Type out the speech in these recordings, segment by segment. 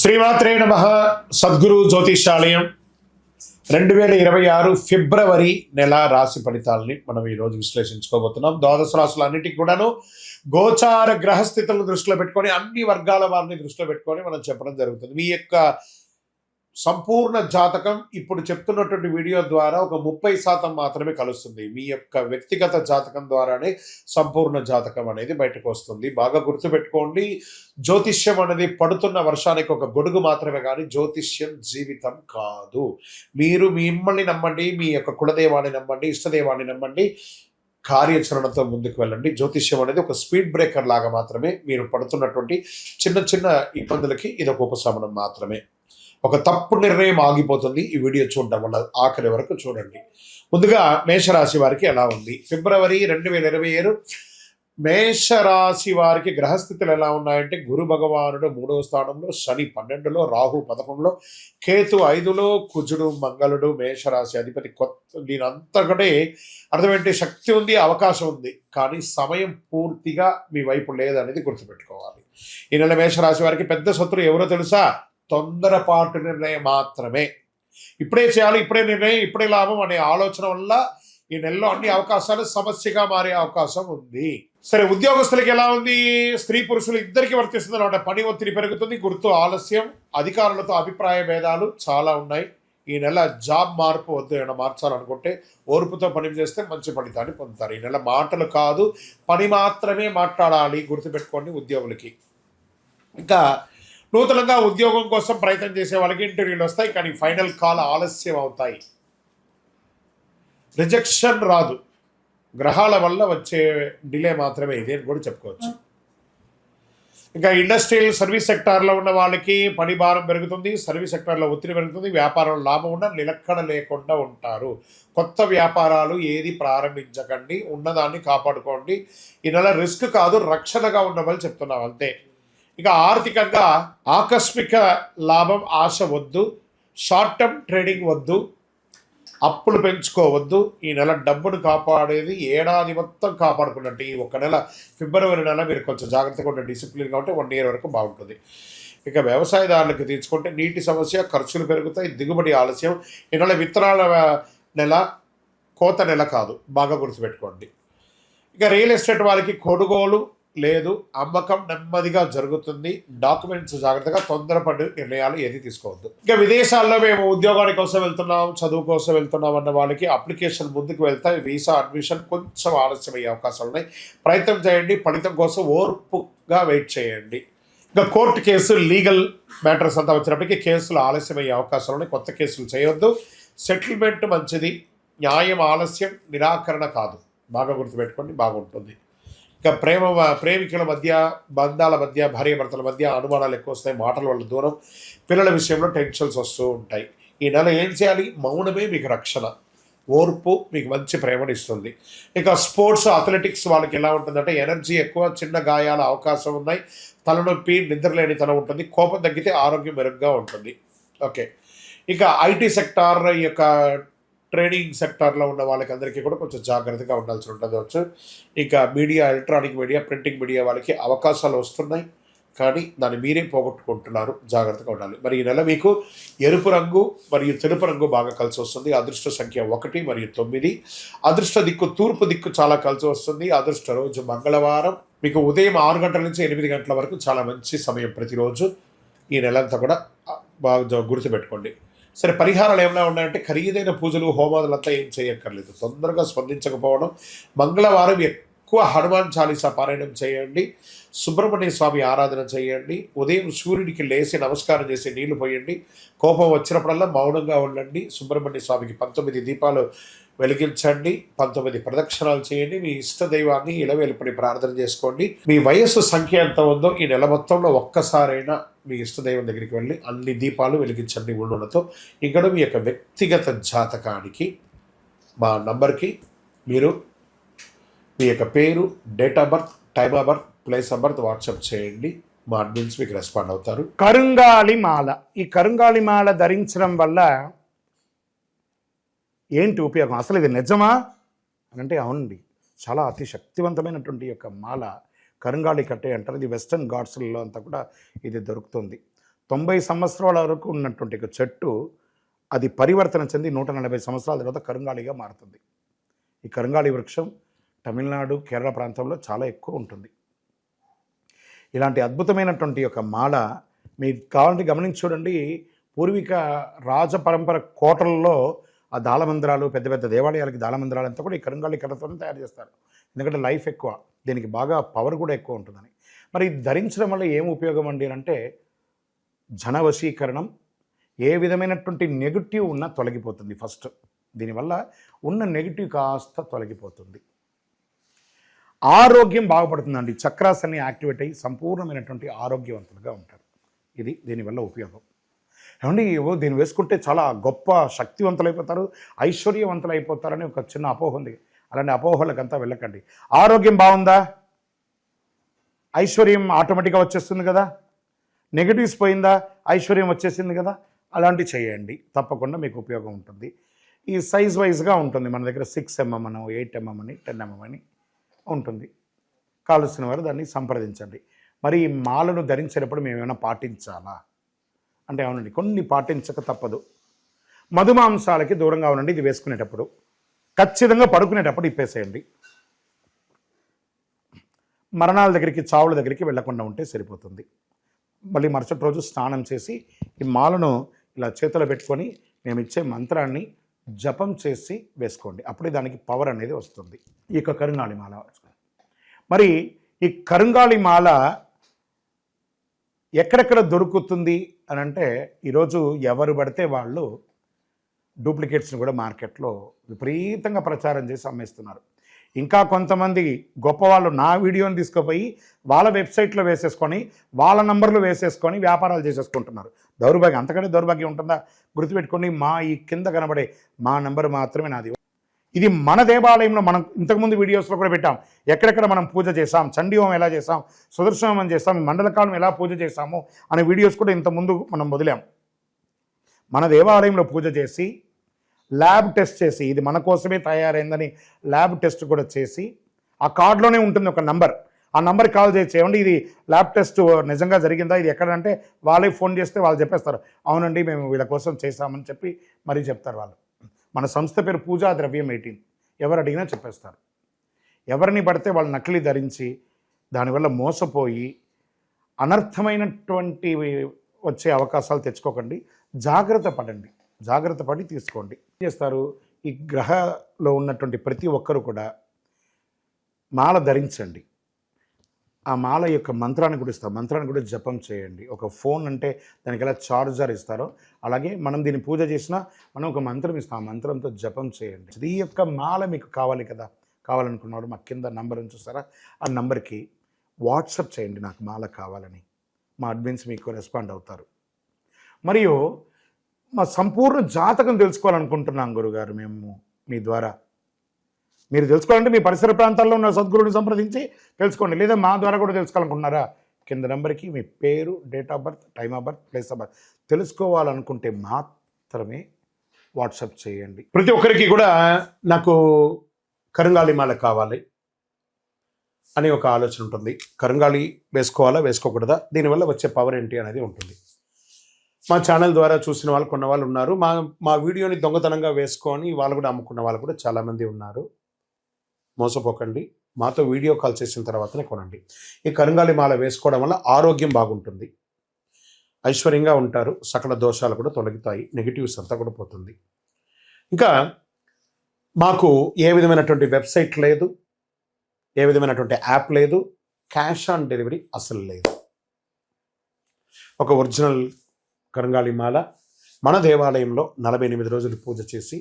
శ్రీమాత్రే నమః. సద్గురు జ్యోతిషాలయం 2026 ఫిబ్రవరి నెల రాశి ఫలితాలని మనం ఈరోజు విశ్లేషించుకోబోతున్నాం. ద్వాదశ రాశులన్నిటికీ కూడాను గోచార గ్రహస్థితులను దృష్టిలో పెట్టుకొని అన్ని వర్గాల వారిని దృష్టిలో పెట్టుకొని మనం చెప్పడం జరుగుతుంది. మీ యొక్క సంపూర్ణ జాతకం ఇప్పుడు చెప్తున్నటువంటి వీడియో ద్వారా ఒక 30% మాత్రమే కలుస్తుంది. మీ యొక్క వ్యక్తిగత జాతకం ద్వారానే సంపూర్ణ జాతకం అనేది బయటకు వస్తుంది. బాగా గుర్తుపెట్టుకోండి, జ్యోతిష్యం అనేది పడుతున్న వర్షానికి ఒక గొడుగు మాత్రమే, కానీ జ్యోతిష్యం జీవితం కాదు. మీరు మిమ్మల్ని నమ్మండి, మీ యొక్క కులదేవాన్ని నమ్మండి, ఇష్టదేవాన్ని నమ్మండి, కార్యాచరణతో ముందుకు వెళ్ళండి. జ్యోతిష్యం అనేది ఒక స్పీడ్ బ్రేకర్ లాగా మాత్రమే. మీరు పడుతున్నటువంటి చిన్న చిన్న ఇబ్బందులకి ఇది ఒక ఉపశమనం మాత్రమే. ఒక తప్పు నిర్ణయం ఆగిపోతుంది ఈ వీడియో చూడడం వల్ల. ఆఖరి వరకు చూడండి. ముందుగా మేషరాశి వారికి ఎలా ఉంది ఫిబ్రవరి 2027 మేషరాశి వారికి గ్రహస్థితులు ఎలా ఉన్నాయంటే, గురు భగవానుడు 3వ స్థానంలో, శని 12లో, రాహు 11లో, కేతు 5లో, కుజుడు మంగళుడు మేషరాశి అధిపతి. దీని అంతకంటే అర్థమేంటి, శక్తి ఉంది, అవకాశం ఉంది, కానీ సమయం పూర్తిగా మీ వైపు లేదనేది గుర్తుపెట్టుకోవాలి. ఈ నెల మేషరాశి వారికి పెద్ద శత్రువు ఎవరో తెలుసా? తొందరపాటు నిర్ణయం మాత్రమే. ఇప్పుడే చేయాలి, ఇప్పుడే నిర్ణయం, ఇప్పుడే లాభం అనే ఆలోచన వల్ల ఈ నెలలో అన్ని అవకాశాలు సమస్యగా మారే అవకాశం ఉంది. సరే, ఉద్యోగస్తులకి ఎలా ఉంది? స్త్రీ పురుషులు ఇద్దరికి వర్తిస్తుంది అన్నమాట. పని ఒత్తిడి పెరుగుతుంది, గుర్తు ఆలస్యం, అధికారులతో అభిప్రాయ భేదాలు చాలా ఉన్నాయి. ఈ నెల జాబ్ మార్పు వద్దు, ఏమైనా మార్చాలనుకుంటే ఓర్పుతో పని చేస్తే మంచి ఫలితాన్ని పొందుతారు. ఈ నెల మాటలు కాదు, పని మాత్రమే మాట్లాడాలి, గుర్తుపెట్టుకోండి ఉద్యోగులకి. ఇంకా నూతనంగా ఉద్యోగం కోసం ప్రయత్నం చేసే వాళ్ళకి ఇంటర్వ్యూలు వస్తాయి, కానీ ఫైనల్ కాల్ ఆలస్యం అవుతాయి. రిజెక్షన్ రాదు, గ్రహాల వల్ల వచ్చే డిలే మాత్రమే ఇది అని కూడా చెప్పుకోవచ్చు. ఇంకా ఇండస్ట్రియల్ సర్వీస్ సెక్టార్లో ఉన్న వాళ్ళకి పని భారం పెరుగుతుంది, సర్వీస్ సెక్టార్లో ఒత్తిడి పెరుగుతుంది, వ్యాపారంలో లాభం ఉన్న నిలకడ లేకుండా ఉంటారు. కొత్త వ్యాపారాలు ఏది ప్రారంభించకండి, ఉన్నదాన్ని కాపాడుకోండి. ఈ నెల రిస్క్ కాదు, రక్షణగా ఉండమని చెప్తున్నాం అంతే. ఇక ఆర్థికంగా ఆకస్మిక లాభం ఆశ వద్దు, షార్ట్ టర్మ్ ట్రేడింగ్ వద్దు, అప్పులు పెంచుకోవద్దు. ఈ నెల డబ్బును కాపాడేది ఏడాది మొత్తం కాపాడుకున్నట్టు. ఈ ఒక నెల ఫిబ్రవరి నెల మీరు కొంచెం జాగ్రత్తగా ఉండే డిసిప్లిన్ కాబట్టి 1 year వరకు బాగుంటుంది. ఇక వ్యవసాయదారులకు తీసుకుంటే నీటి సమస్య, ఖర్చులు పెరుగుతాయి, దిగుబడి ఆలస్యం. ఈ నెల విత్తనాల నెల, కోత నెల కాదు, బాగా గుర్తుపెట్టుకోండి. ఇక రియల్ ఎస్టేట్ వాళ్ళకి కొనుగోలు లేదు, అమ్మకం నెమ్మదిగా జరుగుతుంది. డాక్యుమెంట్స్ జాగ్రత్తగా, తొందరపడి నిర్ణయాలు ఏది తీసుకోవద్దు. ఇంకా విదేశాల్లో మేము ఉద్యోగాల కోసం వెళ్తున్నాం, చదువు కోసం వెళ్తున్నాం అన్న వాళ్ళకి అప్లికేషన్ ముందుకు వెళ్తాయి. వీసా అడ్మిషన్ కొంచెం ఆలస్యం అయ్యే అవకాశాలు ఉన్నాయి. ప్రయత్నం చేయండి, ఫలితం కోసం ఓర్పుగా వెయిట్ చేయండి. ఇంకా కోర్టు కేసు, లీగల్ మ్యాటర్స్ అంతా వచ్చినప్పటికీ కేసులు ఆలస్యం అయ్యే అవకాశాలు ఉన్నాయి. కొత్త కేసులు చేయొద్దు. సెటిల్మెంట్ మంచిది, న్యాయం ఆలస్యం, నిరాకరణ కాదు. బాగా గుర్తుపెట్టుకోండి, బాగుంటుంది. ఇక ప్రేమికుల మధ్య, బంధాల మధ్య, భార్యాభర్తల మధ్య అనుమానాలు ఎక్కువ వస్తాయి, మాటల వల్ల దూరం, పిల్లల విషయంలో టెన్షన్స్ వస్తూ ఉంటాయి. ఈ నెల ఏం చేయాలి? మౌనమే మీకు రక్షణ, ఓర్పు మీకు మంచి ప్రేమను ఇస్తుంది. ఇక స్పోర్ట్స్, అథ్లెటిక్స్ వాళ్ళకి ఎలా ఉంటుందంటే, ఎనర్జీ ఎక్కువ, చిన్న గాయాల అవకాశం ఉన్నాయి, తలనొప్పి, నిద్రలేనితనం ఉంటుంది, కోపం తగ్గితే ఆరోగ్యం మెరుగ్గా ఉంటుంది. ఓకే, ఇక ఐటీ సెక్టార్, ఈ యొక్క ట్రేడింగ్ సెక్టార్లో ఉన్న వాళ్ళకి అందరికీ కూడా కొంచెం జాగ్రత్తగా ఉండాల్సి ఉంటుంది. ఇంకా media, electronic media, printing media వాళ్ళకి అవకాశాలు వస్తున్నాయి, కానీ దాన్ని మీరే పోగొట్టుకుంటున్నారు, జాగ్రత్తగా ఉండాలి. మరి ఈ నెల మీకు ఎరుపు రంగు మరియు తెలుపు రంగు బాగా కలిసి వస్తుంది. అదృష్ట సంఖ్య 1 మరియు 9. అదృష్ట దిక్కు తూర్పు దిక్కు చాలా కలిసి వస్తుంది. అదృష్ట రోజు మంగళవారం. మీకు ఉదయం 6 గంటల నుంచి 8 గంటల వరకు చాలా మంచి సమయం ప్రతిరోజు. ఈ నెలంతా కూడా బాగా గుర్తుపెట్టుకోండి. సరే, పరిహారాలు ఏమైనా ఉన్నాయంటే, ఖరీదైన పూజలు, హోమాదులంతా ఏం చేయక్కర్లేదు. తొందరగా స్పందించకపోవడం, మంగళవారం ఎక్కువ హనుమాన్ చాలీసా పారాయణం చేయండి, సుబ్రహ్మణ్య స్వామి ఆరాధన చేయండి, ఉదయం సూర్యుడికి లేచి నమస్కారం చేసి నీళ్లు పోయండి, కోపం వచ్చినప్పుడల్లా మౌనంగా ఉండండి, సుబ్రహ్మణ్య స్వామికి 19 దీపాలు వెలిగించండి, 19 ప్రదక్షిణాలు చేయండి, మీ ఇష్ట దైవాన్ని ఇలవేలుపడి ప్రార్థన చేసుకోండి. మీ వయస్సు సంఖ్య ఎంత ఉందో ఈ నెల మొత్తంలో ఒక్కసారైనా మీ ఇష్టదైవం దగ్గరికి వెళ్ళి అన్ని దీపాలు వెలిగించండి ఉండడంతో. ఇక్కడ మీ యొక్క వ్యక్తిగత జాతకానికి మా నంబర్కి మీరు మీ యొక్క పేరు, date of birth, time of birth, place of birth WhatsApp చేయండి. మా అడ్మిన్స్ మీకు రెస్పాండ్ అవుతారు. కరుంగాలి మాల. ఈ కరుంగాలి మాల ధరించడం వల్ల ఏంటి ఉపయోగం? అసలు ఇది నిజమా అని అంటే అవునండి, చాలా అతి శక్తివంతమైనటువంటి యొక్క మాల కరుంగాళి కట్టే అంటారు. ఇది వెస్టర్న్ ఘాట్స్లలో అంతా కూడా ఇది దొరుకుతుంది. 90 సంవత్సరాల వరకు ఉన్నటువంటి ఒక చెట్టు అది పరివర్తన చెంది 140 సంవత్సరాల తర్వాత కరుంగాళిగా మారుతుంది. ఈ కరుంగాళి వృక్షం తమిళనాడు, కేరళ ప్రాంతంలో చాలా ఎక్కువ ఉంటుంది. ఇలాంటి అద్భుతమైనటువంటి ఒక మాల మీకు కావాలంటే గమనించి చూడండి. పూర్వీక రాజ పరంపర కోటలలో ఆ దాళమందిరాలు, పెద్ద పెద్ద దేవాలయాలకి దాళమందిరాలు అంతా కూడా ఈ కరుంగాళి కర్రతోనే తయారు చేస్తారు. ఎందుకంటే లైఫ్ ఎక్కువ, దీనికి బాగా పవర్ కూడా ఎక్కువ ఉంటుందని. మరి ఇది ధరించడం వల్ల ఏం ఉపయోగం అండి అంటే జన వశీకరణం, ఏ విధమైనటువంటి నెగిటివ్ ఉన్నా తొలగిపోతుంది. ఫస్ట్ దీనివల్ల ఉన్న నెగిటివ్ కాస్త తొలగిపోతుంది. ఆరోగ్యం బాగుపడుతుందండి. చక్రాస్ అన్ని యాక్టివేట్ అయ్యి సంపూర్ణమైనటువంటి ఆరోగ్యవంతులుగా ఉంటారు. ఇది దీనివల్ల ఉపయోగం. ఏమండి దీన్ని వేసుకుంటే చాలా గొప్ప శక్తివంతులైపోతారు, ఐశ్వర్యవంతులు అయిపోతారని ఒక చిన్న అపోహ ఉంది. అలాంటి అపోహలకంతా వెళ్ళకండి. ఆరోగ్యం బాగుందా, ఐశ్వర్యం ఆటోమేటిక్గా వచ్చేస్తుంది కదా. నెగిటివ్స్ పోయిందా, ఐశ్వర్యం వచ్చేసింది కదా. అలాంటివి చేయండి, తప్పకుండా మీకు ఉపయోగం ఉంటుంది. ఈ సైజ్ వైజ్గా ఉంటుంది. మన దగ్గర 6 mm అని, 8 mm అని, 10 mm అని ఉంటుంది. కావలసిన వారు దాన్ని సంప్రదించండి. మరి ఈ మాలను ధరించేటప్పుడు మేము ఏమైనా పాటించాలా అంటే అవునండి, కొన్ని పాటించక తప్పదు. మధుమాంసాలకి దూరంగా ఉండండి. ఇది వేసుకునేటప్పుడు ఖచ్చితంగా పడుకునేటప్పుడు ఇప్పేసేయండి. మరణాల దగ్గరికి, చావుల దగ్గరికి వెళ్లకుండా ఉంటే సరిపోతుంది. మళ్ళీ మరుసటి రోజు స్నానం చేసి ఈ మాలను ఇలా చేతిలో పెట్టుకొని మేము ఇచ్చే మంత్రాన్ని జపం చేసి వేసుకోండి. అప్పుడే దానికి పవర్ అనేది వస్తుంది. ఈ యొక్క కరుంగాళి మాల. మరి ఈ కరుంగాళి మాల ఎక్కడెక్కడ దొరుకుతుంది అని అంటే ఈరోజు ఎవరు పడితే వాళ్ళు డూప్లికేట్స్ని కూడా మార్కెట్లో విపరీతంగా ప్రచారం చేసి అమ్మేస్తున్నారు. ఇంకా కొంతమంది గొప్పవాళ్ళు నా వీడియోని తీసుకుపోయి వాళ్ళ వెబ్సైట్లో వేసేసుకొని వాళ్ళ నంబర్లు వేసేసుకొని వ్యాపారాలు చేసేసుకుంటున్నారు. దౌర్భాగ్యం, అంతకంటే దౌర్భాగ్యం ఉంటుందా? గుర్తుపెట్టుకొని మా ఈ కింద కనబడే మా నంబర్ మాత్రమే నాది. ఇది మన దేవాలయంలో మనం ఇంతకుముందు వీడియోస్లో కూడా పెట్టాం. ఎక్కడెక్కడ మనం పూజ చేసాం, చండీ హోమం ఎలా చేసాం, సుదర్శన హోమం చేసాం, మండలకాలం ఎలా పూజ చేసాము అనే వీడియోస్ కూడా ఇంతకుముందు మనం వదిలాం. మన దేవాలయంలో పూజ చేసి ల్యాబ్ టెస్ట్ చేసి ఇది మన కోసమే తయారైందని ల్యాబ్ టెస్ట్ కూడా చేసి ఆ కార్డులోనే ఉంటుంది ఒక నంబర్. ఆ నంబర్కి కాల్ చేసి ఏమండి ఇది ల్యాబ్ టెస్ట్ నిజంగా జరిగిందా, ఇది ఎక్కడంటే వాళ్ళే ఫోన్ చేస్తే వాళ్ళు చెప్పేస్తారు అవునండి మేము వీళ్ళ కోసం చేశామని చెప్పి మరీ చెప్తారు వాళ్ళు. మన సంస్థ పేరు పూజా ద్రవ్యం 18. ఎవరు అడిగినా చెప్పేస్తారు. ఎవరిని పడితే వాళ్ళు నకిలీ ధరించి దానివల్ల మోసపోయి అనర్థమైనటువంటి వచ్చే అవకాశాలు తెచ్చుకోకండి. జాగ్రత్త పడండి, జాగ్రత్త పడి తీసుకోండి. ఏం చేస్తారు, ఈ గ్రహలో ఉన్నటువంటి ప్రతి ఒక్కరు కూడా మాల ధరించండి. ఆ మాల యొక్క మంత్రాన్ని కూడా ఇస్తారు, మంత్రాన్ని కూడా జపం చేయండి. ఒక ఫోన్ అంటే దానికి ఎలా చార్జర్ ఇస్తారో అలాగే మనం దీన్ని పూజ చేసినా మనం ఒక మంత్రం ఇస్తాం, ఆ మంత్రంతో జపం చేయండి. ఈ యొక్క మాల మీకు కావాలి కదా, కావాలనుకున్నవాడు మా కింద నంబర్ చూస్తారా, ఆ నంబర్కి వాట్సాప్ చేయండి నాకు మాల కావాలని. మా అడ్మిన్స్ మీకు రెస్పాండ్ అవుతారు. మరియు మా సంపూర్ణ జాతకం తెలుసుకోవాలనుకుంటున్నాం గురుగారు మేము మీ ద్వారా. మీరు తెలుసుకోవాలంటే మీ పరిసర ప్రాంతాల్లో ఉన్న సద్గురుని సంప్రదించి తెలుసుకోండి. లేదా మా ద్వారా కూడా తెలుసుకోవాలనుకుంటున్నారా, కింద నెంబర్కి మీ పేరు, date of birth, time of birth, place of birth తెలుసుకోవాలనుకుంటే మాత్రమే వాట్సాప్ చేయండి. ప్రతి ఒక్కరికి కూడా నాకు కరుంగాళి మాల కావాలి అని ఒక ఆలోచన ఉంటుంది. కరుంగాళి వేసుకోవాలా వేసుకోకూడదా, దీనివల్ల వచ్చే పవర్ ఏంటి అనేది ఉంటుంది. మా ఛానల్ ద్వారా చూసిన వాళ్ళు కొన్న వాళ్ళు ఉన్నారు. మా వీడియోని దొంగతనంగా వేసుకొని వాళ్ళు కూడా అమ్ముకున్న వాళ్ళు కూడా చాలామంది ఉన్నారు. మోసపోకండి, మాతో వీడియో కాల్ చేసిన తర్వాతనే కొనండి. ఈ కరుంగాళి మాల వేసుకోవడం వల్ల ఆరోగ్యం బాగుంటుంది, ఐశ్వర్యంగా ఉంటారు, సకల దోషాలు కూడా తొలగుతాయి, నెగిటివ్స్ అంతా కూడా పోతుంది. ఇంకా మాకు ఏ విధమైనటువంటి వెబ్సైట్ లేదు, ఏ విధమైనటువంటి యాప్ లేదు, క్యాష్ ఆన్ డెలివరీ అసలు లేదు. ఒక ఒరిజినల్ కరుంగాళి మాల మన దేవాలయంలో 48 రోజులు పూజ చేసి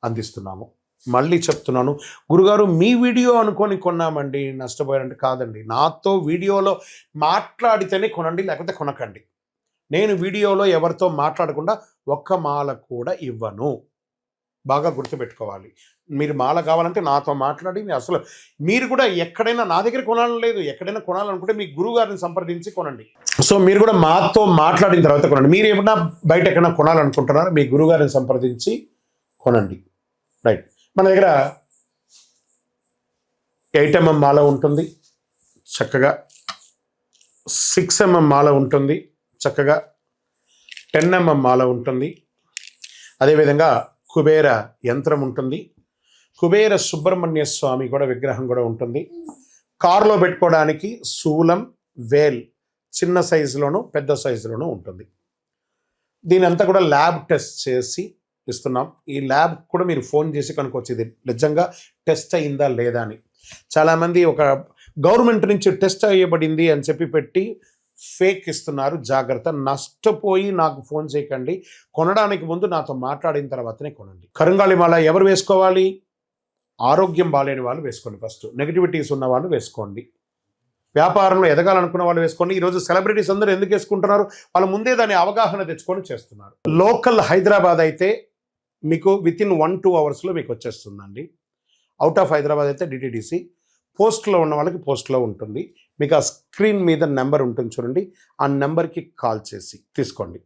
అందిస్తున్నాము. మళ్ళీ చెప్తున్నాను, గురుగారు మీ వీడియో అనుకొని కొన్నామండి నష్టపోయారంటే కాదండి. నాతో వీడియోలో మాట్లాడితేనే కొనండి, లేకపోతే కొనకండి. నేను వీడియోలో ఎవరితో మాట్లాడకుండా ఒక్క మాల కూడా ఇవ్వను. బాగా గుర్తుపెట్టుకోవాలి. మీరు మాల కావాలంటే నాతో మాట్లాడి అసలు మీరు కూడా ఎక్కడైనా నా దగ్గర కొనాలని లేదు, ఎక్కడైనా కొనాలనుకుంటే మీ గురువు గారిని సంప్రదించి కొనండి. సో మీరు కూడా మాతో మాట్లాడిన తర్వాత కొనండి. మీరు ఏమన్నా బయట ఎక్కడైనా కొనాలనుకుంటున్నారో మీ గురువు గారిని సంప్రదించి కొనండి. రైట్. మన దగ్గర 8 mm మాల ఉంటుంది చక్కగా, 6 mm మాల ఉంటుంది చక్కగా, 10mm మాల ఉంటుంది. అదేవిధంగా కుబేర యంత్రం ఉంటుంది. కుబేర సుబ్రహ్మణ్య స్వామి కూడా విగ్రహం కూడా ఉంటుంది. కారులో పెట్టుకోవడానికి శూలం, వేల్ చిన్న సైజులోను పెద్ద సైజులోనూ ఉంటుంది. దీని అంతా కూడా ల్యాబ్ టెస్ట్ చేసి ఇస్తున్నాం. ఈ ల్యాబ్ కూడా మీరు ఫోన్ చేసి కనుక్కోవచ్చు ఇది నిజంగా టెస్ట్ అయిందా లేదా అని. చాలామంది ఒక గవర్నమెంట్ నుంచి టెస్ట్ అయ్యబడింది అని చెప్పి పెట్టి ఫేక్ ఇస్తున్నారు. జాగ్రత్త, నష్టపోయి నాకు ఫోన్ చేయకండి. కొనడానికి ముందు నాతో మాట్లాడిన తర్వాతనే కొనండి. కరుంగాళి మాల ఎవరు వేసుకోవాలి? ఆరోగ్యం బాలేని వాళ్ళు వేసుకోండి. ఫస్ట్ నెగిటివిటీస్ ఉన్న వాళ్ళు వేసుకోండి. వ్యాపారంలో ఎదగాలనుకున్న వాళ్ళు వేసుకోండి. ఈరోజు సెలబ్రిటీస్ అందరూ ఎందుకు వేసుకుంటున్నారు? వాళ్ళు ముందే దాని అవగాహన తెచ్చుకొని చేస్తున్నారు. లోకల్ హైదరాబాద్ అయితే మీకు వితిన్ 1-2 అవర్స్లో మీకు వచ్చేస్తుందండి. అవుట్ ఆఫ్ హైదరాబాద్ అయితే డిటీడీసీ. పోస్ట్లో ఉన్న వాళ్ళకి పోస్ట్లో ఉంటుంది. మీకు ఆ స్క్రీన్ మీద నెంబర్ ఉంటుంది చూడండి, ఆ నెంబర్కి కాల్ చేసి తీసుకోండి.